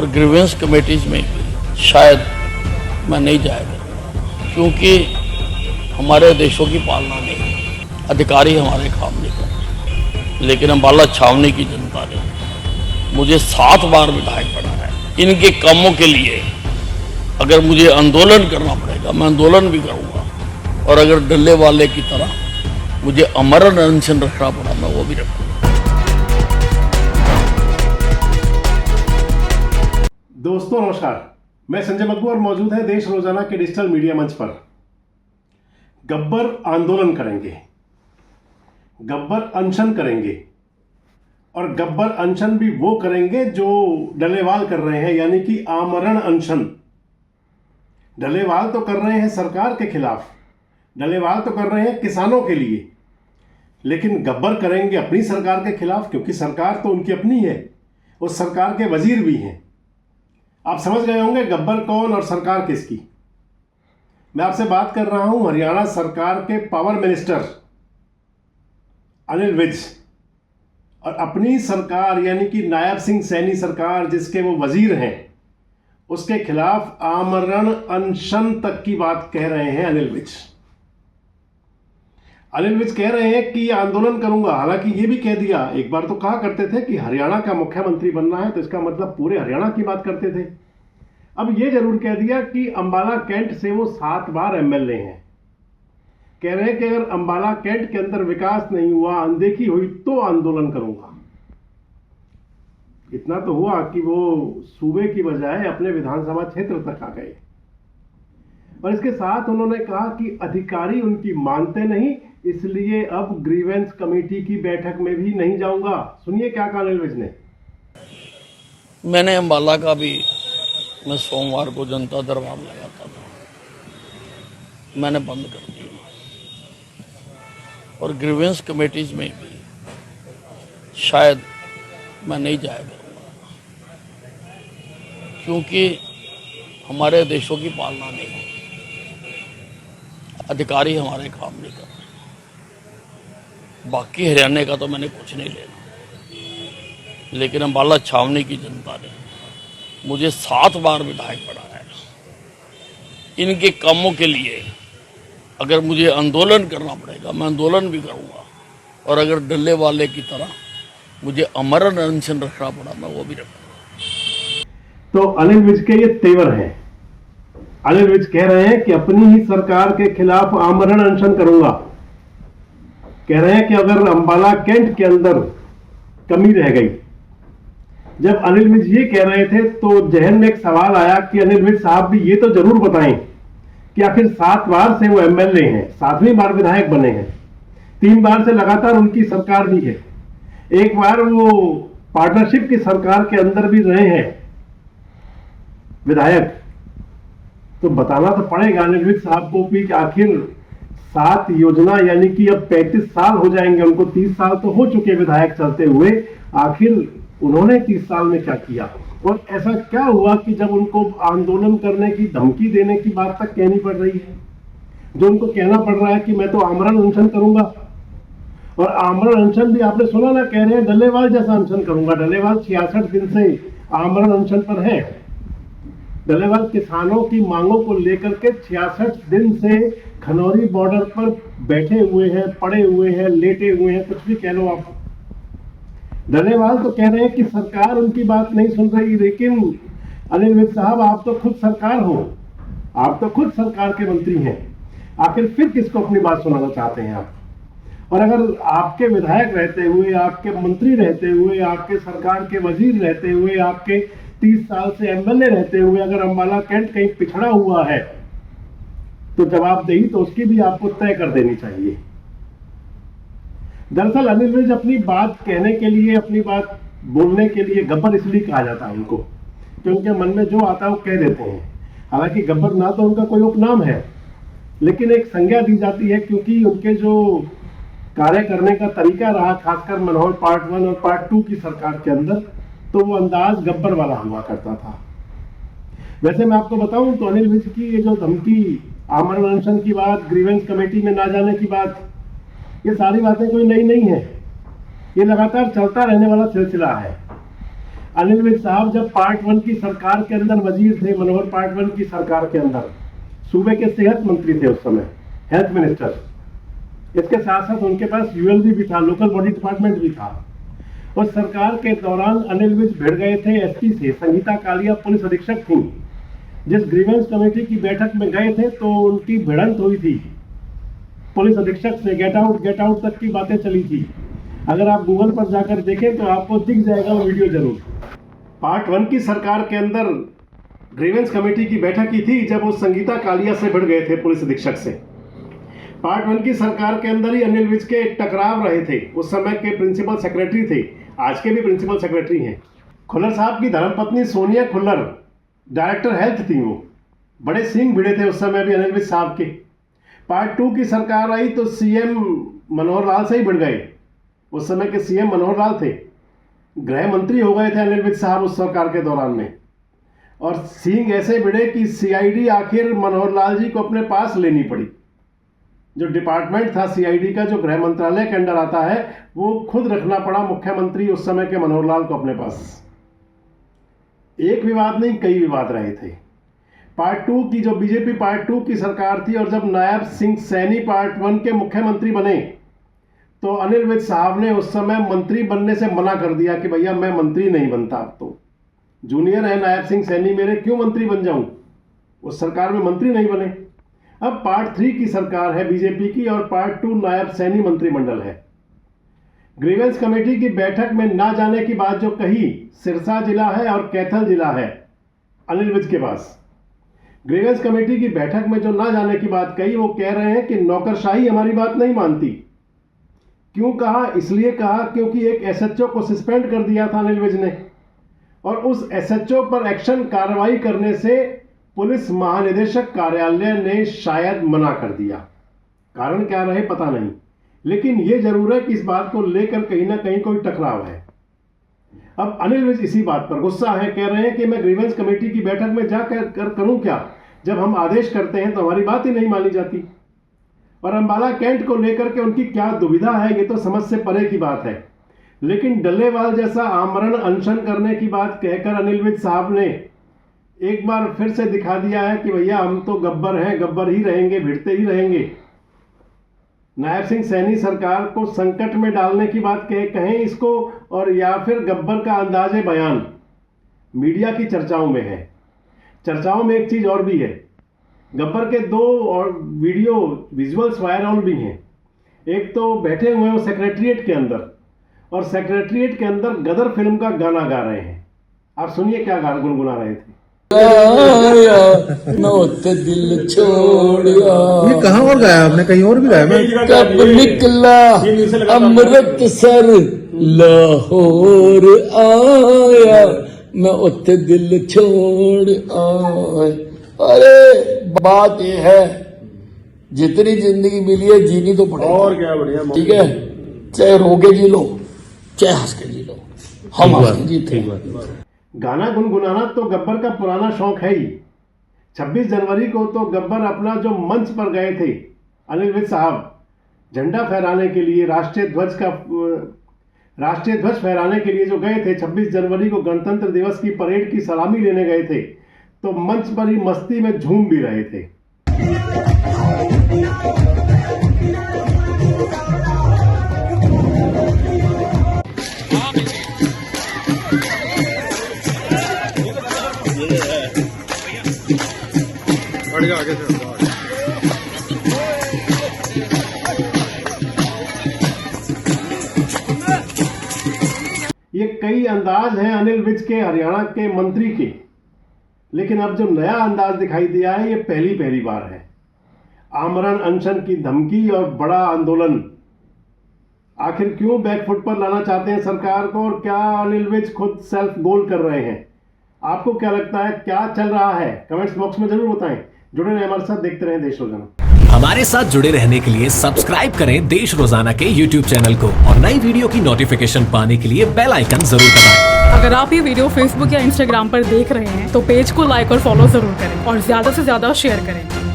और grievance committees में शायद मैं नहीं जाएगा, क्योंकि हमारे देशों की पालना नहीं, अधिकारी हमारे काम नहीं करते। लेकिन अम्बाला छावनी की जनता ने मुझे 7 बार विधायक बनाया है। इनके कामों के लिए अगर मुझे आंदोलन करना पड़ेगा, मैं आंदोलन भी करूंगा, और अगर डल्ले वाले की तरह मुझे अमरण अनशन रखना पड़ा, मैं वो भी रखूंगा। दोस्तों नमस्कार, मैं संजय मग्गू और मौजूद है देश रोजाना के डिजिटल मीडिया मंच पर। गब्बर आंदोलन करेंगे, गब्बर अनशन करेंगे, और गब्बर अनशन भी वो करेंगे जो डलेवाल कर रहे हैं, यानी कि आमरण अनशन। डलेवाल तो कर रहे हैं सरकार के खिलाफ, डलेवाल तो कर रहे हैं किसानों के लिए, लेकिन गब्बर करेंगे अपनी सरकार के खिलाफ, क्योंकि सरकार तो उनकी अपनी है, उस सरकार के वजीर भी हैं। आप समझ गए होंगे गब्बर कौन और सरकार किसकी। मैं आपसे बात कर रहा हूं हरियाणा सरकार के पावर मिनिस्टर अनिल विज, और अपनी सरकार यानी कि नायब सिंह सैनी सरकार जिसके वो वजीर हैं, उसके खिलाफ आमरण अनशन तक की बात कह रहे हैं अनिल विज। अनिल विज कह रहे हैं कि आंदोलन करूंगा। हालांकि ये भी कह दिया, एक बार तो कहा करते थे कि हरियाणा का मुख्यमंत्री बनना है तो इसका मतलब पूरे हरियाणा की बात करते थे। अब ये जरूर कह दिया कि अंबाला कैंट से वो 7 बार एमएलए हैं। कह रहे हैं कि अगर अंबाला कैंट के अंदर विकास नहीं हुआ, अनदेखी हुई, तो आंदोलन करूंगा। इतना तो हुआ कि वो सूबे की बजाय अपने विधानसभा क्षेत्र तक आ गए, और इसके साथ उन्होंने कहा कि अधिकारी उनकी मानते नहीं, इसलिए अब ग्रीवेंस कमेटी की बैठक में भी नहीं जाऊंगा। सुनिए क्या कहा अनिल विज ने। मैंने अम्बाला का भी मैं सोमवार को जनता दरबार लगाता था, मैंने बंद कर दिया, और ग्रीवेंस कमेटीज में भी शायद मैं नहीं जाएगा, क्योंकि हमारे देशों की पालना नहीं, अधिकारी हमारे काम नहीं करते। बाकी हरियाणा का तो मैंने कुछ नहीं लेना, लेकिन अम्बाला छावनी की जनता ने मुझे 7 बार विधायक बनाया है। इनके कामों के लिए अगर मुझे आंदोलन करना पड़ेगा, मैं आंदोलन भी करूंगा, और अगर डल्ले वाले की तरह मुझे अमरण अनशन रखना पड़ा, मैं वो भी रखूंगा। तो अनिल विज के ये तेवर हैं। अनिल विज कह रहे हैं कि अपनी ही सरकार के खिलाफ आमरण अनशन करूंगा। कह रहे हैं कि अगर अंबाला कैंट के अंदर कमी रह गई। जब अनिल विज ये कह रहे थे तो जहन में एक सवाल आया कि अनिल विज साहब भी ये तो जरूर बताएं कि आखिर 7 बार से वो एमएलए हैं, 7वीं बार विधायक बने हैं, 3 बार से लगातार उनकी सरकार भी है, एक बार वो पार्टनरशिप की सरकार के अंदर भी रहे हैं विधायक। तो बताना तो पड़ेगा अनिल विज साहब को भी कि आखिर 7 योजना यानी कि अब 35 साल हो जाएंगे उनको, 30 साल तो हो चुके विधायक चलते हुए, आखिर उन्होंने 30 साल में क्या किया, और ऐसा क्या हुआ कि जब उनको आंदोलन करने की धमकी देने की बात तक कहनी पड़ रही है, जो उनको कहना पड़ रहा है कि मैं तो आमरण अनशन करूंगा। और आमरण अनशन भी आपने सुना ना, कह रहे हैं डल्लेवाल जैसा अनशन करूंगा। डल्लेवाल 66 दिन से आमरण अनशन पर है। डल्लेवाल किसानों की मांगों को लेकर के 66 दिन से खनौरी बॉर्डर पर बैठे हुए हैं, पड़े हुए हैं, लेटे हुए हैं, कुछ भी कह लो आप। डल्लेवाल तो कह रहे हैं कि सरकार उनकी बात नहीं सुन रही, लेकिन अनिल विज साहब आप तो खुद सरकार हो, आप तो खुद सरकार के मंत्री हैं, आखिर फिर किसको अपनी बात सुनाना चाहते हैं आप। और अगर आपके विधायक रहते हुए, आपके मंत्री रहते हुए, आपके सरकार के वजीर रहते हुए, आपके 30 साल से एमएलए रहते हुए अगर अम्बाला कैंट कहीं पिछड़ा हुआ है, तो जवाबदेही तो उसकी भी आपको तय कर देनी चाहिए। दरअसल अनिल विज अपनी बात कहने के लिए, अपनी बात बोलने के लिए गब्बर इसलिए कहा जाता है उनको कि उनके मन में जो आता है वो कह देते हैं। हालांकि गब्बर ना तो उनका कोई उपनाम है, लेकिन एक संज्ञा दी जाती है, क्योंकि उनके जो कार्य करने का तरीका रहा, खासकर मनोहर पार्ट 1 और पार्ट 2 की सरकार के अंदर, तो वो अंदाज गब्बर वाला हुआ करता था। वैसे मैं आपको बताऊं तो अनिल विज की ये जो धमकी, आमरण अनशन की बात, ग्रीवेंस कमेटी में ना जाने की बात, ये सारी बातें कोई नई नहीं है, ये लगातार चलता रहने वाला सिलसिला है। अनिल विज साहब जब पार्ट 1 की सरकार के अंदर वजीर थे, मनोहर पार्ट 1 की सरकार के अंदर सूबे के सेहत मंत्री थे उस समय, हेल्थ मिनिस्टर। इसके साथ साथ उनके पास यूएलबी भी था, लोकल बॉडी डिपार्टमेंट भी था। उस सरकार के दौरान अनिल विज भिड़ गए थे एसपी से। संगीता कालिया पुलिस अधीक्षक थी। जिस ग्रीवेंस कमेटी की बैठक में गए थे तो उनकी भिड़ंत हुई थी पुलिस अधीक्षक से, गेट आउट तक की बातें चली थी। अगर आप गूगल पर जाकर देखें तो आपको दिख जाएगा वो वीडियो जरूर। पार्ट 1 की सरकार के अंदर ग्रीवेंस कमेटी की बैठक की थी जब वो संगीता कालिया से भिड़ गए थे पुलिस अधीक्षक से। पार्ट 1 की सरकार के अंदर ही अनिल विज के टकराव रहे थे। उस समय के प्रिंसिपल सेक्रेटरी थे, आज के भी प्रिंसिपल सेक्रेटरी हैं। खुल्लर साहब की धर्मपत्नी सोनिया खुल्लर डायरेक्टर हेल्थ थी। वो बड़े सींग भिड़े थे उस समय भी अनिल विज साहब के। पार्ट 2 की सरकार आई तो सीएम मनोहर लाल से ही भिड़ गए। उस समय के सीएम मनोहर लाल थे, गृह मंत्री हो गए थे अनिल विज साहब उस सरकार के दौरान में। और सींग ऐसे भिड़े कि सीआईडी आखिर मनोहर लाल जी को अपने पास लेनी पड़ी। जो डिपार्टमेंट था सीआईडी का, जो गृह मंत्रालय के अंडर आता है, वो खुद रखना पड़ा मुख्यमंत्री उस समय के मनोहर लाल को अपने पास। एक विवाद नहीं, कई विवाद रहे थे। पार्ट 2 की जो बीजेपी पार्ट 2 की सरकार थी और जब नायब सिंह सैनी पार्ट 1 के मुख्यमंत्री बने तो अनिल विज साहब ने उस समय मंत्री बनने से मना कर दिया कि भैया मैं मंत्री नहीं बनता। अब तो जूनियर है नायब सिंह सैनी मेरे, क्यों मंत्री बन जाऊं। उस सरकार में मंत्री नहीं बने। अब पार्ट 3 की सरकार है बीजेपी की और पार्ट 2 नायब सैनी मंत्रिमंडल है। ग्रीवेंस कमेटी की बैठक में ना जाने की बात जो कही, सिरसा जिला है और कैथल जिला है अनिल विज के पास। ग्रीवेंस कमेटी की बैठक में जो ना जाने की बात कही, वो कह रहे हैं कि नौकरशाही हमारी बात नहीं मानती। क्यों कहा? इसलिए कहा क्योंकि एक एसएचओ को सस्पेंड कर दिया था अनिल विज ने और उस एसएचओ पर एक्शन कार्रवाई करने से पुलिस महानिदेशक कार्यालय ने शायद मना कर दिया। कारण क्या रहे पता नहीं, लेकिन यह जरूर है कि इस बात को लेकर कहीं ना कहीं कोई टकराव है। अब अनिल विज इसी बात पर गुस्सा है, कह रहे हैं कि मैं ग्रीवेंस कमेटी की बैठक में जाकर करूं क्या, जब हम आदेश करते हैं तो हमारी बात ही नहीं मानी जाती। और अंबाला कैंट को लेकर के उनकी क्या दुविधा है ये तो समझ से परे की बात है। लेकिन डल्लेवाल जैसा आमरण अनशन करने की बात कहकर अनिल विज साहब ने एक बार फिर से दिखा दिया है कि भैया हम तो गब्बर हैं, गब्बर ही रहेंगे, भिड़ते ही रहेंगे। नायब सिंह सैनी सरकार को संकट में डालने की बात कहें इसको, और या फिर गब्बर का अंदाजे बयान मीडिया की चर्चाओं में है। चर्चाओं में एक चीज और भी है, गब्बर के 2 और वीडियो विजुअल्स वायरल भी हैं। एक तो बैठे हुए वो सेक्रेटरिएट के अंदर और सेक्रेटरिएट के अंदर गदर फिल्म का गाना गा रहे हैं। आप सुनिए क्या गाना गुनगुना रहे थे। दिल छोड़िया, ये कहाँ और गाया आपने? कहीं और भी गाया? मैं कब निकला अमृतसर लाहौर आया, मैं उत्ते दिल छोड़ आया। अरे बात ये है, जितनी जिंदगी मिली है जीनी तो पड़ेगी। और क्या बढ़िया, ठीक है, चाहे रो के जी लो चाहे हंस के जी लो, हम हंस के जीते। गाना गुनगुनाना तो गब्बर का पुराना शौक है ही। 26 जनवरी को तो गब्बर अपना जो मंच पर गए थे अनिल विज साहब, झंडा फहराने के लिए, राष्ट्रीय ध्वज फहराने के लिए जो गए थे 26 जनवरी को गणतंत्र दिवस की परेड की सलामी लेने गए थे, तो मंच पर ही मस्ती में झूम भी रहे थे। ये कई अंदाज हैं अनिल विज के, हरियाणा के मंत्री के, लेकिन अब जो नया अंदाज दिखाई दिया है ये पहली बार है। आमरण अनशन की धमकी और बड़ा आंदोलन, आखिर क्यों बैकफुट पर लाना चाहते हैं सरकार को, और क्या अनिल विज खुद सेल्फ गोल कर रहे हैं? आपको क्या लगता है, क्या चल रहा है? कमेंट्स बॉक्स में जरूर बताएं। जुड़े रहें हमारे साथ, देखते रहें देश रोजाना। हमारे साथ जुड़े रहने के लिए सब्सक्राइब करें देश रोजाना के YouTube चैनल को और नई वीडियो की नोटिफिकेशन पाने के लिए बेल आइकन जरूर दबाएं। अगर आप ये वीडियो Facebook या Instagram पर देख रहे हैं तो पेज को लाइक और फॉलो जरूर करें और ज्यादा से ज्यादा शेयर करें।